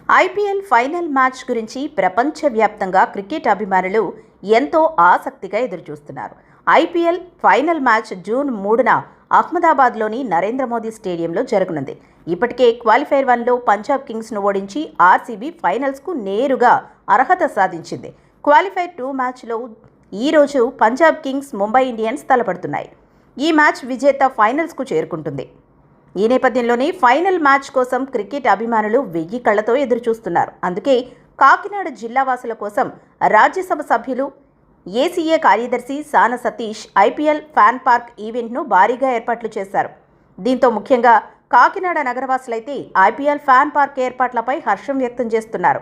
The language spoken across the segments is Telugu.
ఐపీఎల్ ఫైనల్ మ్యాచ్ గురించి ప్రపంచవ్యాప్తంగా క్రికెట్ అభిమానులు ఎంతో ఆసక్తిగా ఎదురుచూస్తున్నారు. ఐపీఎల్ ఫైనల్ మ్యాచ్ జూన్ 3న అహ్మదాబాద్లోని నరేంద్ర మోదీ స్టేడియంలో జరగనుంది. ఇప్పటికే క్వాలిఫైర్ 1లో పంజాబ్ కింగ్స్ను ఓడించి ఆర్సీబీ ఫైనల్స్కు నేరుగా అర్హత సాధించింది. క్వాలిఫైర్ 2 మ్యాచ్లో ఈరోజు పంజాబ్ కింగ్స్ ముంబై ఇండియన్స్ తలపడుతున్నాయి. ఈ మ్యాచ్ విజేత ఫైనల్స్కు చేరుకుంటుంది. ఈ నేపథ్యంలోనే ఫైనల్ మ్యాచ్ కోసం క్రికెట్ అభిమానులు 1000 కళ్లతో ఎదురుచూస్తున్నారు. అందుకే కాకినాడ జిల్లావాసుల కోసం రాజ్యసభ సభ్యులు ఏసీఏ కార్యదర్శి సాన సతీష్ ఐపీఎల్ ఫ్యాన్ పార్క్ ఈవెంట్ను భారీగా ఏర్పాట్లు చేశారు. దీంతో ముఖ్యంగా కాకినాడ నగరవాసులైతే ఐపీఎల్ ఫ్యాన్ పార్క్ ఏర్పాట్లపై హర్షం వ్యక్తం చేస్తున్నారు.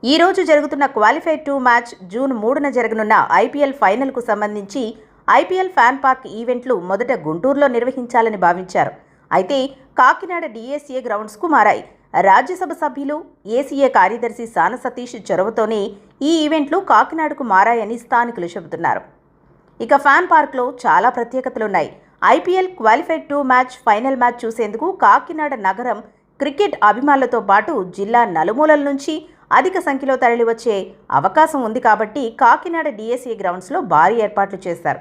ఈ రోజు జరుగుతున్న క్వాలిఫైర్ 2 మ్యాచ్ జూన్ 3న జరగనున్న ఐపీఎల్ ఫైనల్కు సంబంధించి ఐపీఎల్ ఫ్యాన్ పార్క్ ఈవెంట్లు మొదట గుంటూరులో నిర్వహించాలని భావించారు. అయితే కాకినాడ డీఎస్ఏ గ్రౌండ్స్కు మారాయి. రాజ్యసభ సభ్యులు ఏసీఏ కార్యదర్శి సాన సతీష్ చొరవతోనే ఈ ఈవెంట్లు కాకినాడకు మారాయని స్థానికులు చెబుతున్నారు. ఇక ఫ్యాన్ పార్క్లో చాలా ప్రత్యేకతలున్నాయి. IPL qualifier 2 match final match చూసేందుకు కాకినాడ నగరం క్రికెట్ అభిమానులతో పాటు జిల్లా నలుమూలల నుంచి అధిక సంఖ్యలో తరలివచ్చే అవకాశం ఉంది కాబట్టి కాకినాడ డీఎస్ఏ గ్రౌండ్స్లో భారీ ఏర్పాట్లు చేశారు.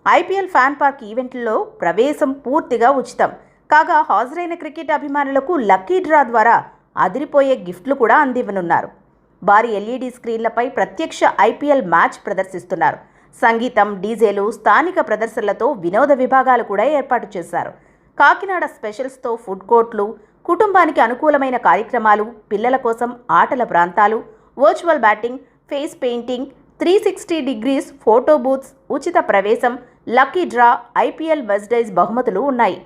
ఐపీఎల్ ఫ్యాన్ పార్క్ ఈవెంట్లలో ప్రవేశం పూర్తిగా ఉచితం. కాగా హాజరైన క్రికెట్ అభిమానులకు లక్కీ డ్రా ద్వారా అదిరిపోయే గిఫ్ట్లు కూడా అందివ్వనున్నారు. భారీ ఎల్ఈడీ స్క్రీన్లపై ప్రత్యక్ష ఐపీఎల్ మ్యాచ్ ప్రదర్శిస్తున్నారు. సంగీతం, డీజేలు, స్థానిక ప్రదర్శనలతో వినోద విభాగాలు కూడా ఏర్పాటు చేశారు. కాకినాడ స్పెషల్స్తో ఫుడ్ కోర్ట్లు, కుటుంబానికి అనుకూలమైన కార్యక్రమాలు, పిల్లల కోసం ఆటల ప్రాంతాలు, virtual batting, face painting, 360 degrees photo booths, ఉచిత ప్రవేశం, లక్కీ డ్రా, ఐపీఎల్ మెర్చండైజ్ బహుమతులు ఉన్నాయి.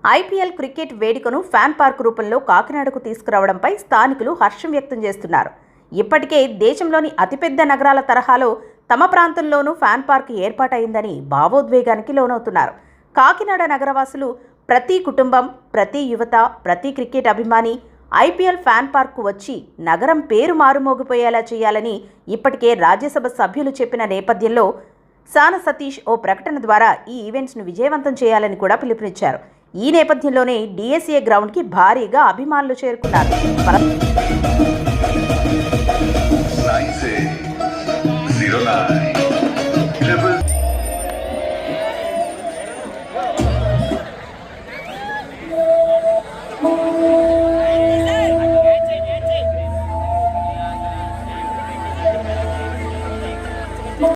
ఐపీఎల్ క్రికెట్ వేడుకను ఫ్యాన్ పార్క్ రూపంలో కాకినాడకు తీసుకురావడంపై స్థానికులు హర్షం వ్యక్తం చేస్తున్నారు. ఇప్పటికే దేశంలోని అతిపెద్ద నగరాల తరహాలో తమ ప్రాంతంలోనూ ఫ్యాన్ పార్క్ ఏర్పాటైందని భావోద్వేగానికి లోనవుతున్నారు. కాకినాడ నగరవాసులు ప్రతి కుటుంబం, ప్రతి యువత, ప్రతి క్రికెట్ అభిమాని ఐపీఎల్ ఫ్యాన్ పార్క్కు వచ్చి నగరం పేరు మారుమోగిపోయేలా చేయాలని ఇప్పటికే రాజ్యసభ సభ్యులు చెప్పిన నేపథ్యంలో సాన సతీష్ ఓ ప్రకటన ద్వారా ఈ ఈవెంట్స్ను విజయవంతం చేయాలని కూడా పిలుపునిచ్చారు. ఈ నేపథ్యంలోనే డీఎస్ఏ గ్రౌండ్కి భారీగా అభిమానులు చేరుకున్నారు.